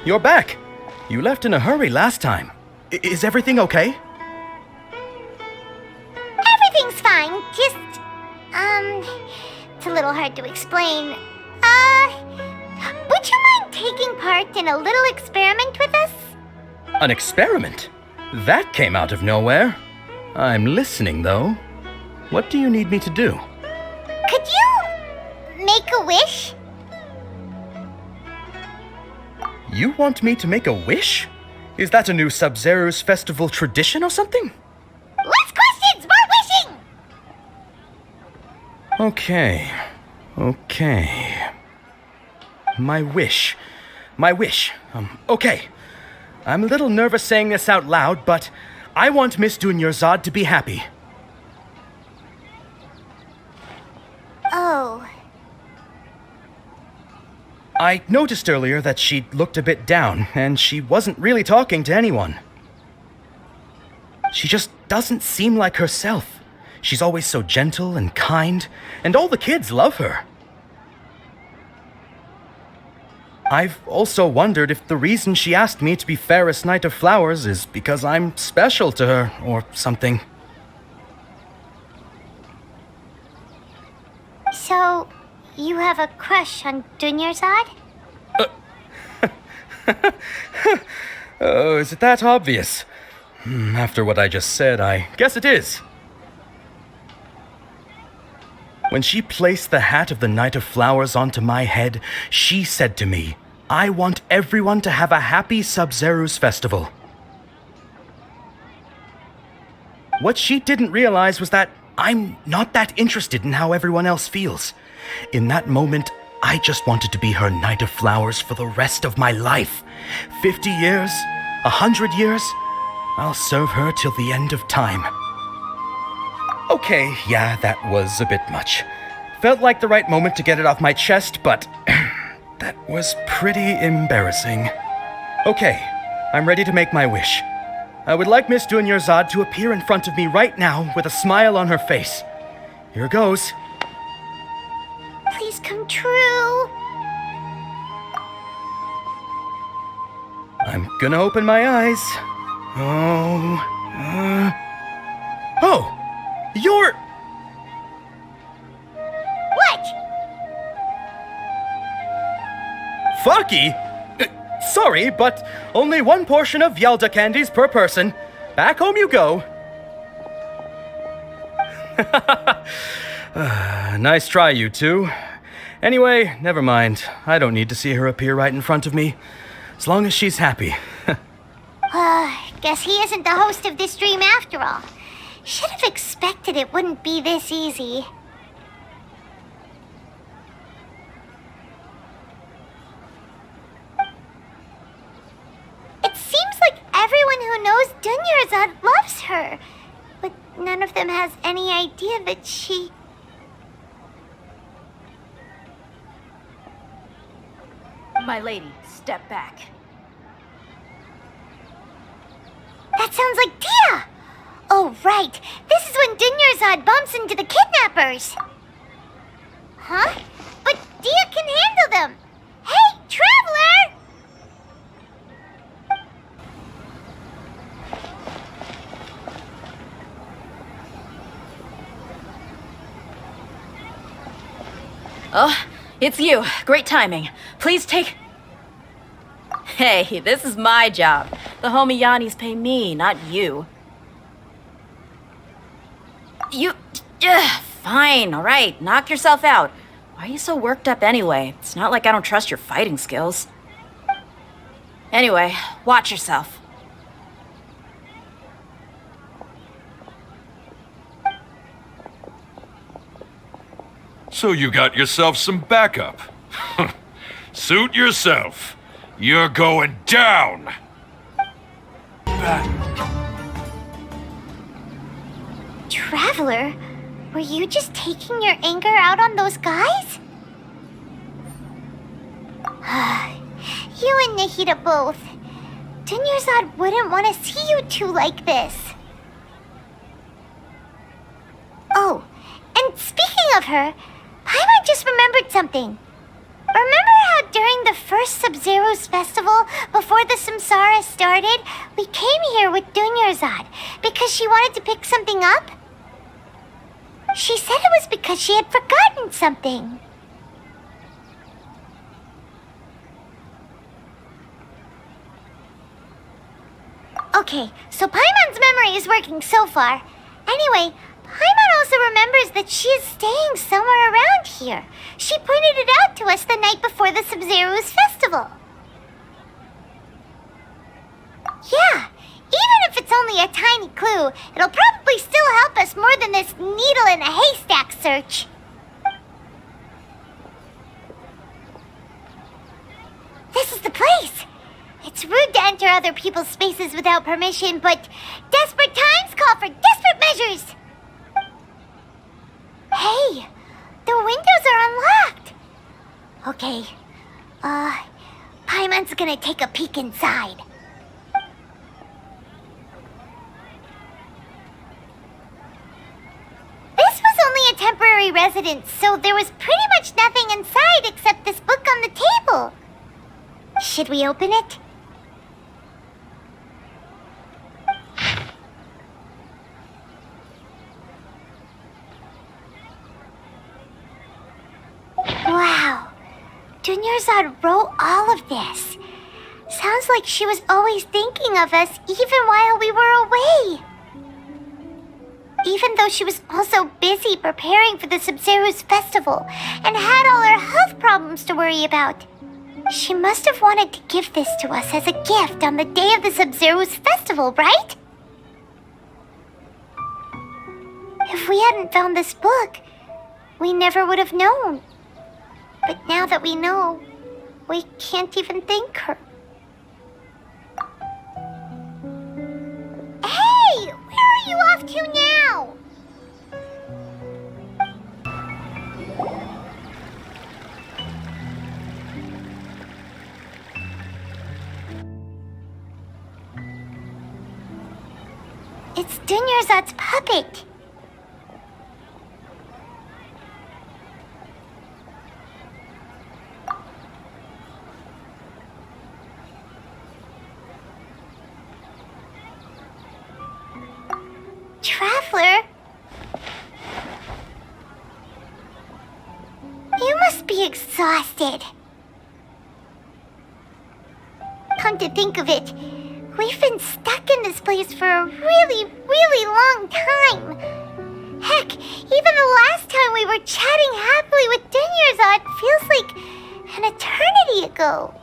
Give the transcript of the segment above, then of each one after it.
You're back. You left in a hurry last time. Is everything okay? Everything's fine, just, it's a little hard to explain. Would you mind taking part in a little experiment with us? An experiment? That came out of nowhere. I'm listening, though. What do you need me to do? Could you make a wish? You want me to make a wish? Is that a new Sub-Zero's festival tradition or something? Less questions, more wishing! Okay. My wish. Okay. I'm a little nervous saying this out loud, but I want Miss Dunyarzad to be happy. Oh. I noticed earlier that she looked a bit down, and she wasn't really talking to anyone. She just doesn't seem like herself. She's always so gentle and kind, and all the kids love her. I've also wondered if the reason she asked me to be Fairest Knight of Flowers is because I'm special to her, or something. So, you have a crush on Dunyarzad? Oh, is it that obvious? After what I just said, I guess it is. When she placed the hat of the Knight of Flowers onto my head, she said to me, I want everyone to have a happy Sub-Zero's festival. What she didn't realize was that I'm not that interested in how everyone else feels. In that moment, I just wanted to be her Knight of Flowers for the rest of my life. 50 years, 100 years, I'll serve her till the end of time. Okay, yeah, that was a bit much. Felt like the right moment to get it off my chest, but that was pretty embarrassing. Okay, I'm ready to make my wish. I would like Miss Dunyarzad to appear in front of me right now with a smile on her face. Here goes. Please come true. I'm gonna open my eyes. Oh, you're... What? Fucky? Sorry, but only one portion of Yalda candies per person. Back home you go. Nice try, you two. Anyway, never mind. I don't need to see her appear right in front of me. As long as she's happy. Guess he isn't the host of this dream after all. Should have expected it wouldn't be this easy. It seems like everyone who knows Dunyarzad loves her, but none of them has any idea that she... My lady, step back. That sounds like Dia! Oh, right. This is when Dunyarzad bumps into the kidnappers. Huh? But Dia can handle them. Hey, Traveler! Oh, it's you. Great timing. Please take... Hey, this is my job. The homie Yannis pay me, not you. Fine, all right. Knock yourself out. Why are you so worked up anyway? It's not like I don't trust your fighting skills. Anyway, watch yourself. So you got yourself some backup. Suit yourself. You're going down! Traveler, were you just taking your anger out on those guys? You and Nahida both. Dunyarzad wouldn't want to see you two like this. Oh, and speaking of her, Paimon just remembered something. Remember how during the first Sub-Zero's festival, before the Samsara started, we came here with Dunyarzad because she wanted to pick something up? She said it was because she had forgotten something. Okay, so Paimon's memory is working so far. Anyway, Paimon also remembers that she is staying somewhere around here. She pointed it out to us the night before the Sub-Zero's festival. Yeah, even if it's only a tiny clue, it'll probably still help us more than this needle in a haystack search. This is the place. It's rude to enter other people's spaces without permission, but desperate times call for desperate measures. Hey, the windows are unlocked. Okay, Paimon's gonna take a peek inside. This was only a temporary residence, so there was pretty much nothing inside except this book on the table. Should we open it? Wow, Dunyarzad wrote all of this. Sounds like she was always thinking of us even while we were away. Even though she was also busy preparing for the Sub-Zero's festival and had all her health problems to worry about. She must have wanted to give this to us as a gift on the day of the Sub-Zero's festival, right? If we hadn't found this book, we never would have known. But now that we know, we can't even thank her. Hey! Where are you off to now? It's Dunyarzad's puppet. Traveler? You must be exhausted. Come to think of it, we've been stuck in this place for a really, really long time. Heck, even the last time we were chatting happily with Dunyarzad feels like an eternity ago.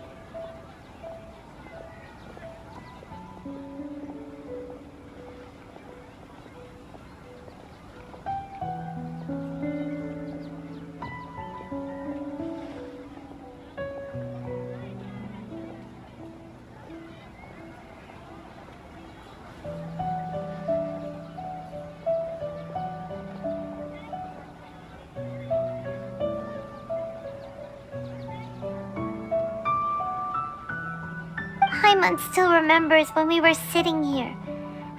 Paimon still remembers when we were sitting here,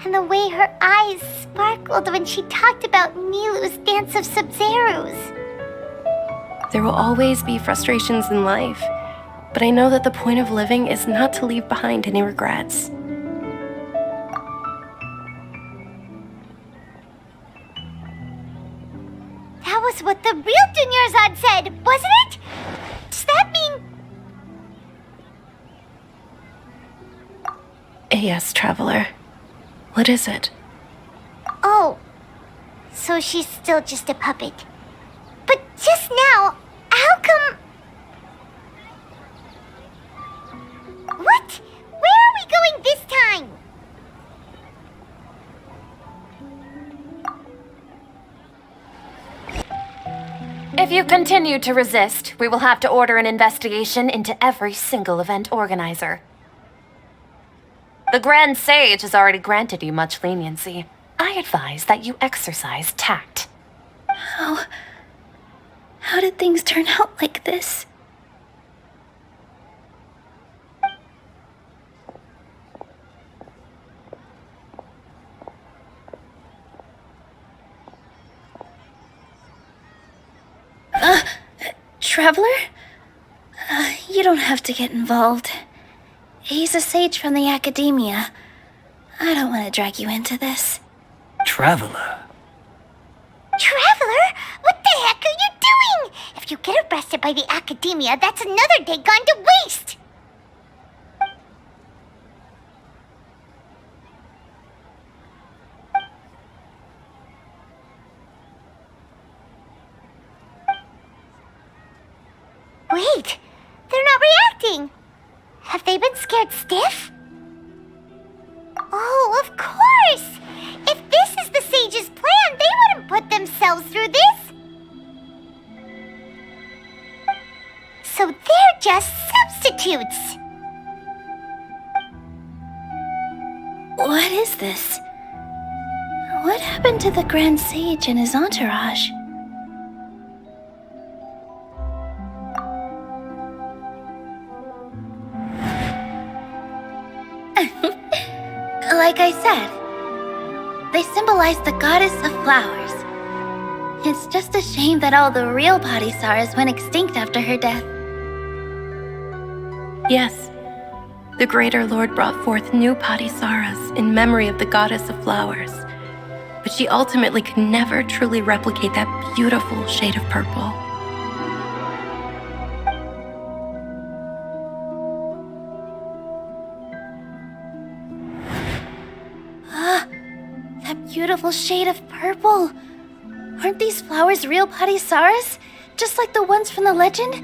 and the way her eyes sparkled when she talked about Nilu's Dance of Sub-Zeros. There will always be frustrations in life, but I know that the point of living is not to leave behind any regrets. That was what the real Dunyarzad said, wasn't it? Does that mean... Yes, traveler. What is it? Oh, so she's still just a puppet. But just now, how come... What? Where are we going this time? If you continue to resist, we will have to order an investigation into every single event organizer. The Grand Sage has already granted you much leniency. I advise that you exercise tact. How did things turn out like this? Traveler? You don't have to get involved. He's a sage from the academia. I don't want to drag you into this. Traveler. Traveler? What the heck are you doing? If you get arrested by the academia, that's another day gone to waste! Wait, they're not reacting. Have they been scared stiff? Oh, of course! If this is the sage's plan, they wouldn't put themselves through this. So they're just substitutes. What is this? What happened to the Grand Sage and his entourage? Like I said, they symbolize the goddess of flowers. It's just a shame that all the real Padisaras went extinct after her death. Yes, the Greater Lord brought forth new Padisaras in memory of the goddess of flowers, but she ultimately could never truly replicate that beautiful shade of purple. That beautiful shade of purple. Aren't these flowers real Padisaras? Just like the ones from the legend?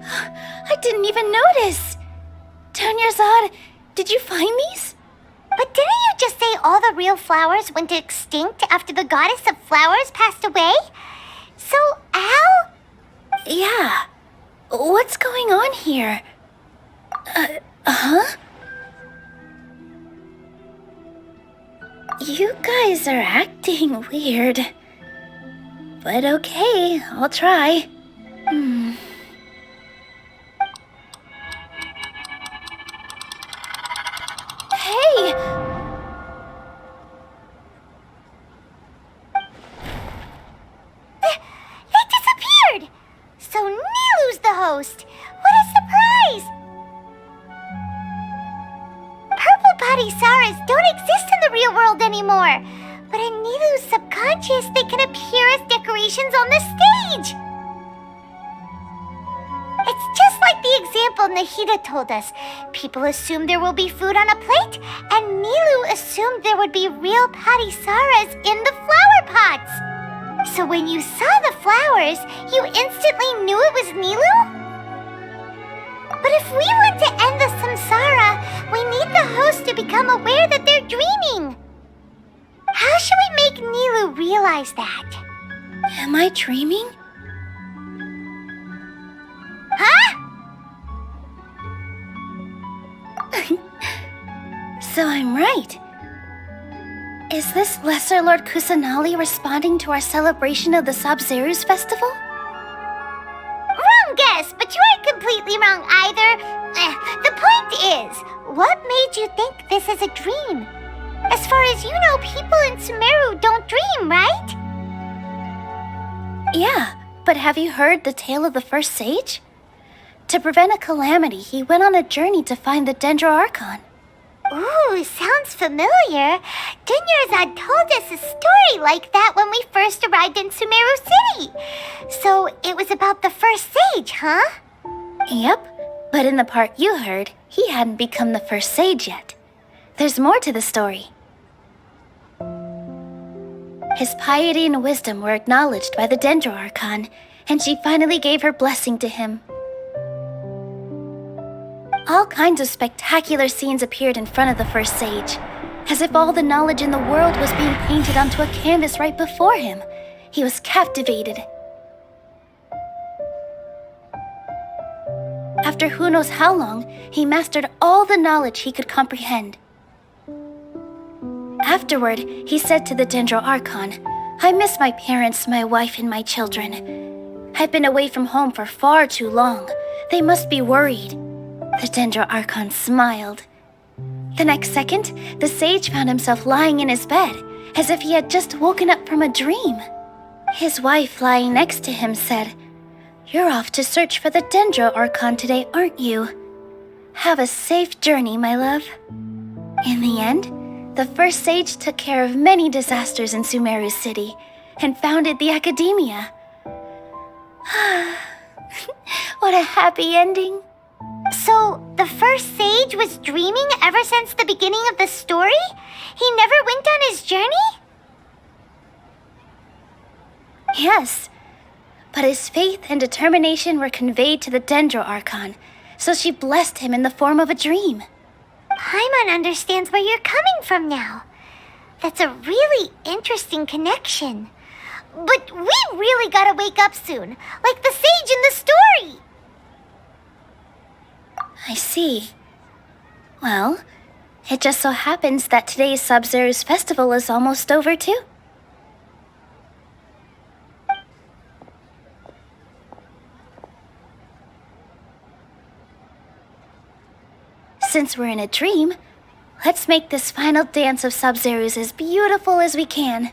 I didn't even notice. Dunyarzad, did you find these? But didn't you just say all the real flowers went extinct after the goddess of flowers passed away? So, how? Yeah. What's going on here? Huh? You guys are acting weird. But okay, I'll try. Hey! They disappeared! So Nilu's the host! What a surprise! Purple Padisaras don't exist in the real world anymore. But in Nilu's subconscious, they can appear as decorations on the stage. It's just like the example Nahida told us. People assume there will be food on a plate, and Nilu assumed there would be real Padisaras in the flower pots. So when you saw the flowers, you instantly knew it was Nilu? But if we want to end the samsara, we need the host to become aware that they're dreaming. How should we make Nilu realize that? Am I dreaming? Huh? So I'm right. Is this Lesser Lord Kusanali responding to our celebration of the Sabzeruz festival? Wrong guess, but you aren't completely wrong either. The point is, what made you think this is a dream? As far as you know, people in Sumeru don't dream, right? Yeah, but have you heard the tale of the first sage? To prevent a calamity, he went on a journey to find the Dendro Archon. Ooh, sounds familiar. Dunyarzad told us a story like that when we first arrived in Sumeru City. So it was about the first sage, huh? Yep, but in the part you heard, he hadn't become the first sage yet. There's more to the story. His piety and wisdom were acknowledged by the Dendro Archon, and she finally gave her blessing to him. All kinds of spectacular scenes appeared in front of the first sage, as if all the knowledge in the world was being painted onto a canvas right before him. He was captivated. After who knows how long, he mastered all the knowledge he could comprehend. Afterward, he said to the Dendro Archon, "I miss my parents, my wife, and my children. I've been away from home for far too long. They must be worried." The Dendro Archon smiled. The next second, the sage found himself lying in his bed, as if he had just woken up from a dream. His wife, lying next to him, said, You're off to search for the Dendro Archon today, aren't you? Have a safe journey, my love. In the end, the first sage took care of many disasters in Sumeru City and founded the Academia. What a happy ending. So, the first sage was dreaming ever since the beginning of the story? He never went on his journey? Yes, but his faith and determination were conveyed to the Dendro Archon, so she blessed him in the form of a dream. Paimon understands where you're coming from now. That's a really interesting connection. But we really gotta wake up soon, like the sage in the story. I see. Well, it just so happens that today's Sub-Zero's festival is almost over too. Since we're in a dream, let's make this final dance of Sub-Zeros as beautiful as we can.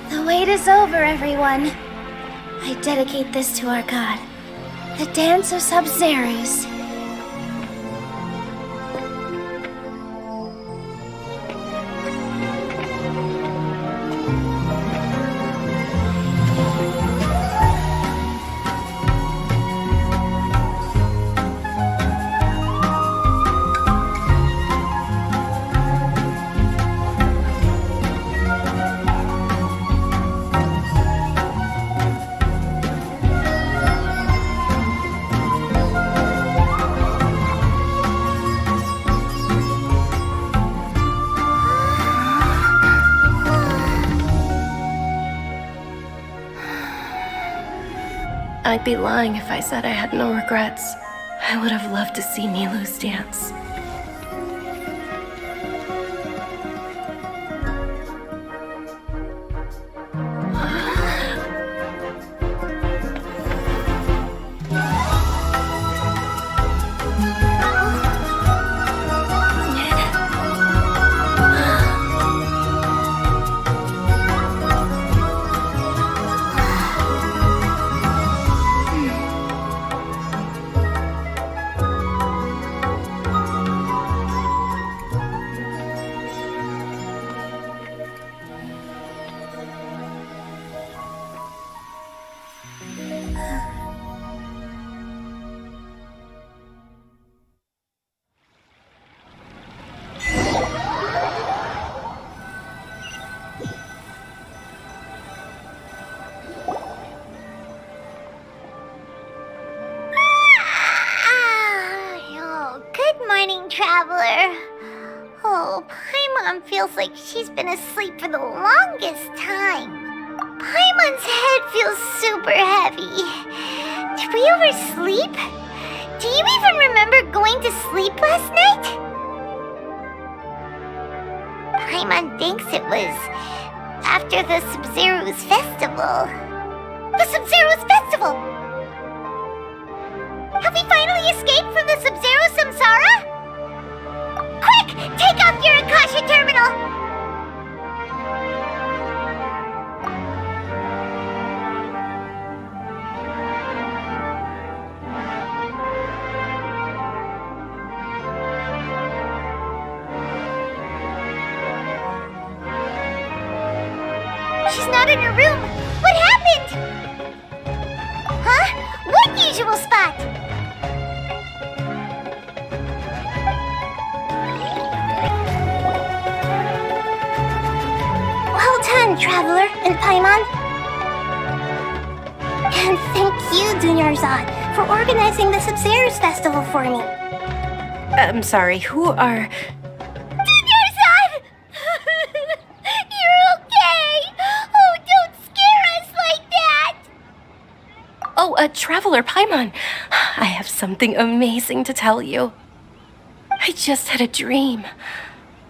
The wait is over, everyone. I dedicate this to our god, the Dance of Sub-Zeros. I'd be lying if I said I had no regrets. I would have loved to see Milu's dance. Traveler. Oh, Paimon feels like she's been asleep for the longest time. Paimon's head feels super heavy. Did we oversleep? Do you even remember going to sleep last night? Paimon thinks it was after the Sub-Zero's festival. The Sub-Zero's festival! Have we finally escaped from the Sub-Zero samsara? Quick! Take off your Akasha terminal! She's not in her room! What happened? Huh? What usual spot? Well done, Traveler and Paimon. And thank you, Dunyarzad, for organizing the Sub-Zero's festival for me. I'm sorry, who are... Dunyarzad! You're okay! Oh, don't scare us like that! Oh, Traveler Paimon. I have something amazing to tell you. I just had a dream.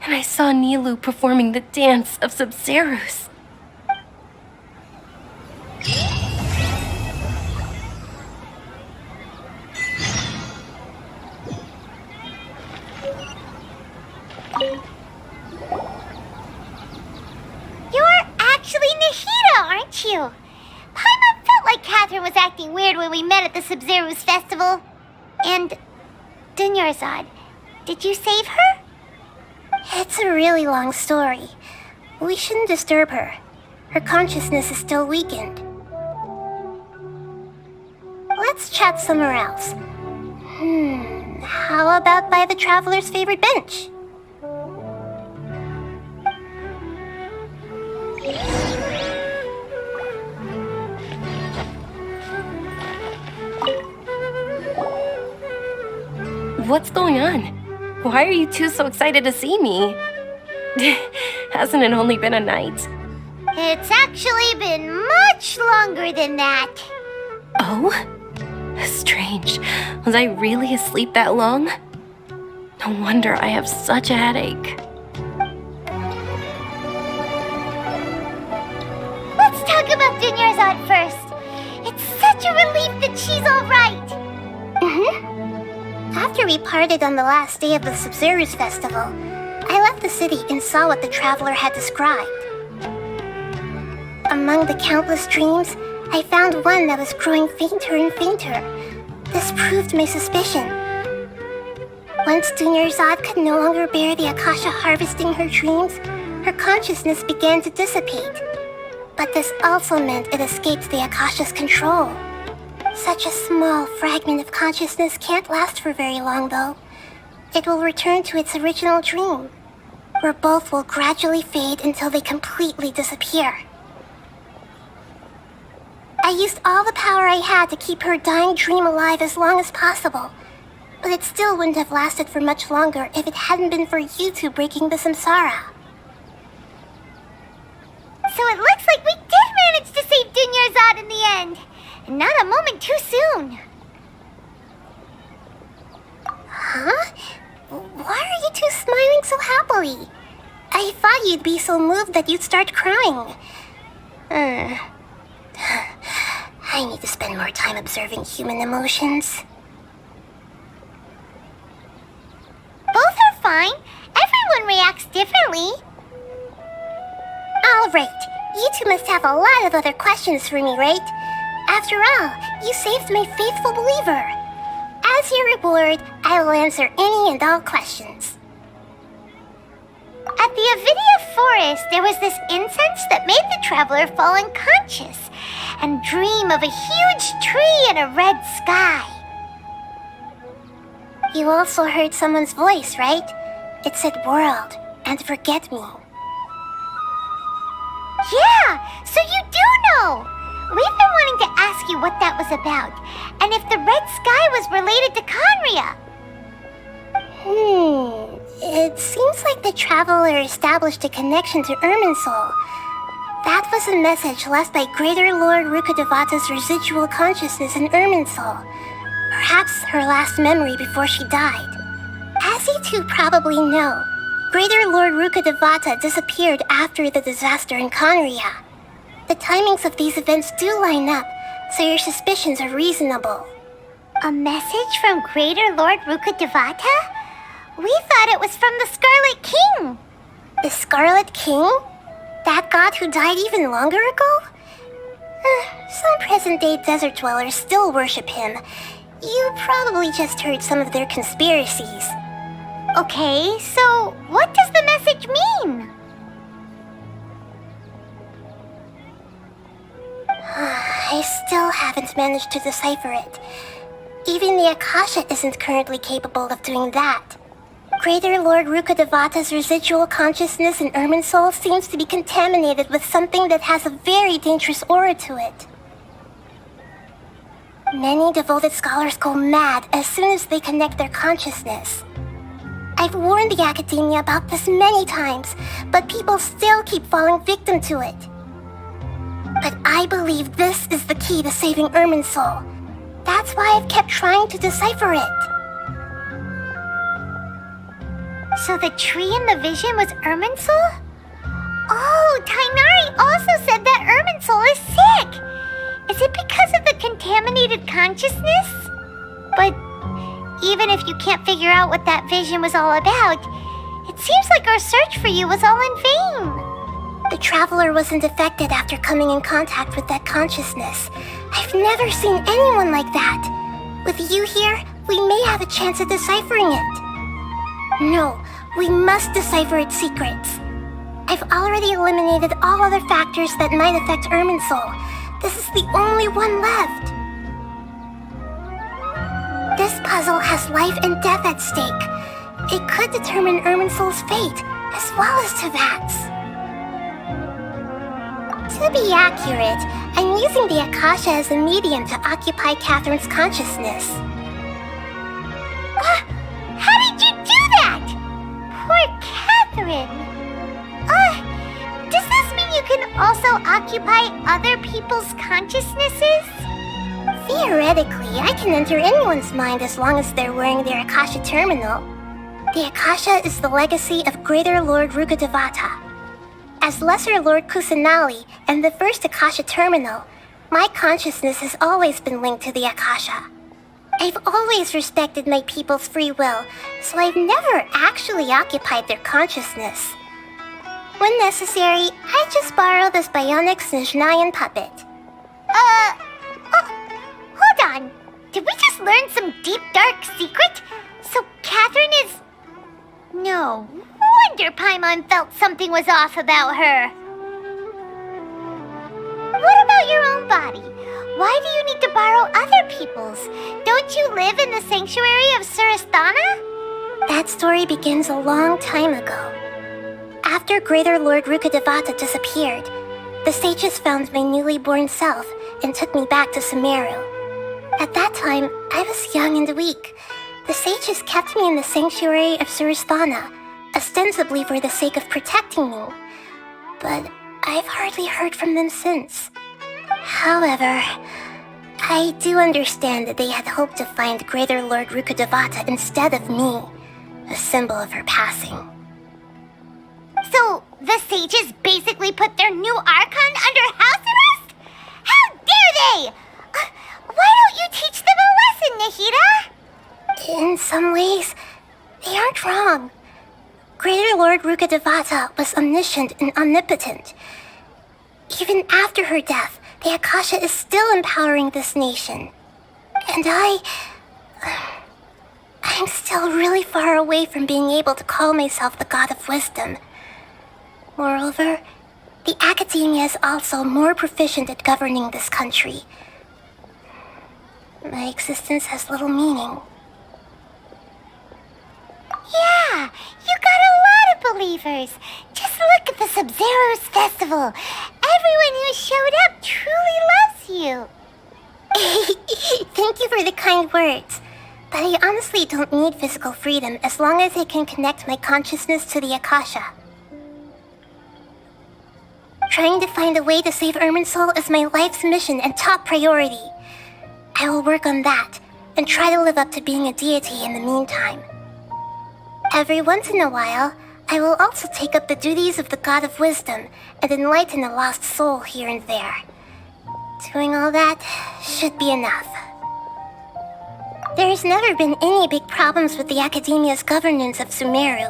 and I saw Nilu performing the dance of Sub-Zerus. You're actually Nahida, aren't you? Paimon felt like Catherine was acting weird when we met at the Sub-Zerus festival. And Dunyarzad, did you save her? It's a really long story. We shouldn't disturb her. Her consciousness is still weakened. Let's chat somewhere else. How about by the traveler's favorite bench? What's going on? Why are you two so excited to see me? Hasn't it only been a night? It's actually been much longer than that. Oh? Strange. Was I really asleep that long? No wonder I have such a headache. Let's talk about Dunyarzad first. It's such a relief that she's alright. After we parted on the last day of the Sub-Zerus festival, I left the city and saw what the traveler had described. Among the countless dreams, I found one that was growing fainter and fainter. This proved my suspicion. Once Dunyarzad could no longer bear the Akasha harvesting her dreams, her consciousness began to dissipate. But this also meant it escaped the Akasha's control. Such a small fragment of consciousness can't last for very long, though. It will return to its original dream, where both will gradually fade until they completely disappear. I used all the power I had to keep her dying dream alive as long as possible, but it still wouldn't have lasted for much longer if it hadn't been for you two breaking the samsara. So it looks like we did manage to save Dunyarzad in the end, and not a moment too soon. Huh? Why are you two smiling so happily? I thought you'd be so moved that you'd start crying. I need to spend more time observing human emotions. Both are fine. Everyone reacts differently. All right. You two must have a lot of other questions for me, right? After all, you saved my faithful believer. As your reward, I will answer any and all questions. At the Avidia forest, there was this incense that made the traveler fall unconscious and dream of a huge tree and a red sky. You also heard someone's voice, right? It said world and forget me. Yeah, so you do know! We've been wanting to ask you what that was about, and if the red sky was related to Conria. It seems like the traveler established a connection to Irminsul. That was a message left by Greater Lord Rukkhadevata's residual consciousness in Irminsul. Perhaps her last memory before she died. As you two probably know, Greater Lord Rukkhadevata disappeared after the disaster in Conria. The timings of these events do line up, so your suspicions are reasonable. A message from Greater Lord Rukkhadevata? We thought it was from the Scarlet King. The Scarlet King? That god who died even longer ago? Some present-day desert dwellers still worship him. You probably just heard some of their conspiracies. Okay, so what does the message mean? I still haven't managed to decipher it. Even the Akasha isn't currently capable of doing that. Greater Lord Rukkhadevata's residual consciousness in Irminsul seems to be contaminated with something that has a very dangerous aura to it. Many devoted scholars go mad as soon as they connect their consciousness. I've warned the academia about this many times, but people still keep falling victim to it. But I believe this is the key to saving Irminsul. That's why I've kept trying to decipher it. So the tree in the vision was Irminsul? Oh, Tainari also said that Irminsul is sick! Is it because of the contaminated consciousness? But even if you can't figure out what that vision was all about, it seems like our search for you was all in vain. The traveler wasn't affected after coming in contact with that consciousness. I've never seen anyone like that. With you here, we may have a chance at deciphering it. No, we must decipher its secrets. I've already eliminated all other factors that might affect Irminsul. This is the only one left. This puzzle has life and death at stake. It could determine Irminsul's fate, as well as Tevat's. To be accurate, I'm using the Akasha as a medium to occupy Catherine's consciousness. How did you do that? Poor Catherine. Does this mean you can also occupy other people's consciousnesses? Theoretically, I can enter anyone's mind as long as they're wearing their Akasha terminal. The Akasha is the legacy of Greater Lord Rukkhadevata. As Lesser Lord Kusanali and the first Akasha terminal, my consciousness has always been linked to the Akasha. I've always respected my people's free will, so I've never actually occupied their consciousness. When necessary, I just borrow this bionic Snezhnayan puppet. Hold on. Did we just learn some deep, dark secret? So Catherine is... No wonder Paimon felt something was off about her. What about your own body? Why do you need to borrow other people's? Don't you live in the sanctuary of Surasthana? That story begins a long time ago. After Greater Lord Rukkhadevata disappeared, the sages found my newly born self and took me back to Sumeru. At that time, I was young and weak. The sages kept me in the sanctuary of Surasthana, ostensibly for the sake of protecting me. But I've hardly heard from them since. However, I do understand that they had hoped to find Greater Lord Rukkhadevata instead of me, a symbol of her passing. So, the sages basically put their new Archon under house arrest? How dare they! Why don't you teach them a lesson, Nahida? In some ways, they aren't wrong. Greater Lord Rukkhadevata was omniscient and omnipotent. Even after her death, the Akasha is still empowering this nation. And I'm still really far away from being able to call myself the God of Wisdom. Moreover, the Academia is also more proficient at governing this country. My existence has little meaning. Yeah, you got a lot of believers. Just look at the Sub-Zero's festival. Everyone who showed up truly loves you. Thank you for the kind words. But I honestly don't need physical freedom as long as I can connect my consciousness to the Akasha. Trying to find a way to save Irminsul is my life's mission and top priority. I will work on that and try to live up to being a deity in the meantime. Every once in a while, I will also take up the duties of the God of Wisdom and enlighten a lost soul here and there. Doing all that should be enough. There's never been any big problems with the Academia's governance of Sumeru.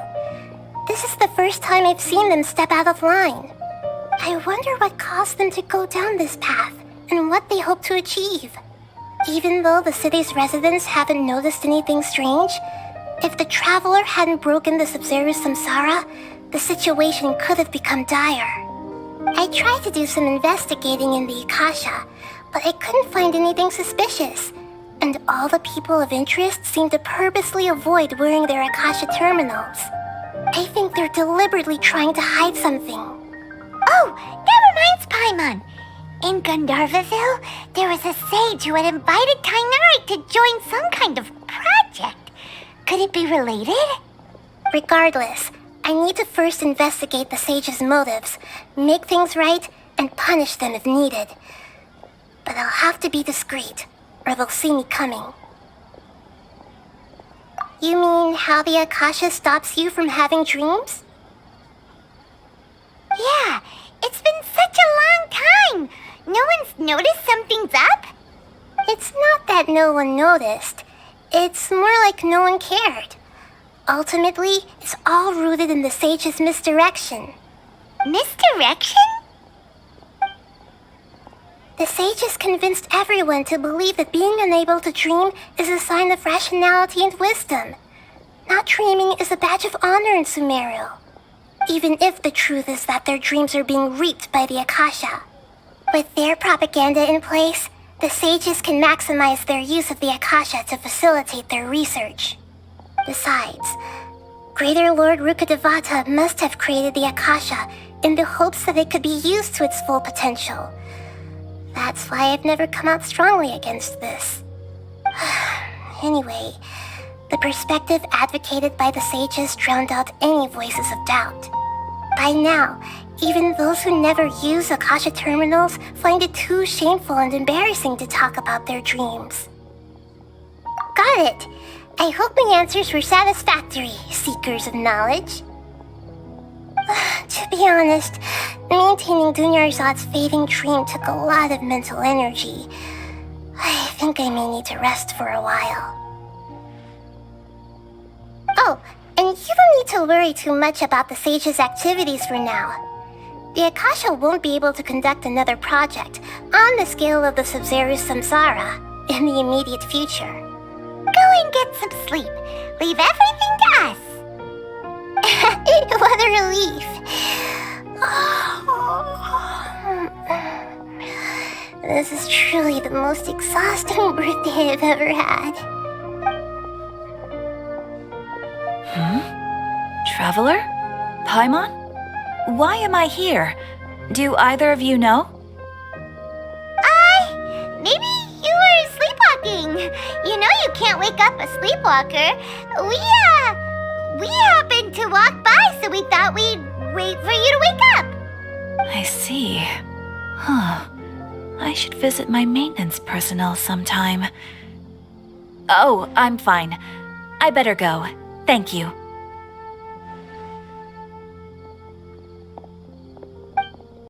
This is the first time I've seen them step out of line. I wonder what caused them to go down this path and what they hope to achieve. Even though the city's residents haven't noticed anything strange, if the traveler hadn't broken the Sub-Zero's samsara, the situation could have become dire. I tried to do some investigating in the Akasha, but I couldn't find anything suspicious. And all the people of interest seem to purposely avoid wearing their Akasha terminals. I think they're deliberately trying to hide something. Oh, that reminds Paimon. In Gandharvaville, there was a sage who had invited Tainari to join some kind of project. Could it be related? Regardless, I need to first investigate the sage's motives, make things right, and punish them if needed. But I'll have to be discreet, or they'll see me coming. You mean how the Akasha stops you from having dreams? Yeah, it's been such a long time. No one's noticed something's up? It's not that no one noticed. It's more like no one cared. Ultimately, it's all rooted in the sage's misdirection. Misdirection? The sages convinced everyone to believe that being unable to dream is a sign of rationality and wisdom. Not dreaming is a badge of honor in Sumeru. Even if the truth is that their dreams are being reaped by the Akasha. With their propaganda in place, the sages can maximize their use of the Akasha to facilitate their research. Besides, Greater Lord Rukkhadevata must have created the Akasha in the hopes that it could be used to its full potential. That's why I've never come out strongly against this. Anyway, the perspective advocated by the sages drowned out any voices of doubt. By now, even those who never use Akasha terminals find it too shameful and embarrassing to talk about their dreams. Got it. I hope my answers were satisfactory, seekers of knowledge. To be honest, maintaining Dunyarzad's fading dream took a lot of mental energy. I think I may need to rest for a while. Oh, and you don't need to worry too much about the sage's activities for now. The Akasha won't be able to conduct another project on the scale of the Sub-Zero Samsara in the immediate future. Go and get some sleep. Leave everything to us. What a relief. This is truly the most exhausting birthday I've ever had. Traveler? Paimon? Why am I here? Do either of you know? Maybe you were sleepwalking. You know you can't wake up a sleepwalker. We happened to walk by, so we thought we'd wait for you to wake up. I see. Huh. I should visit my maintenance personnel sometime. Oh, I'm fine. I better go. Thank you.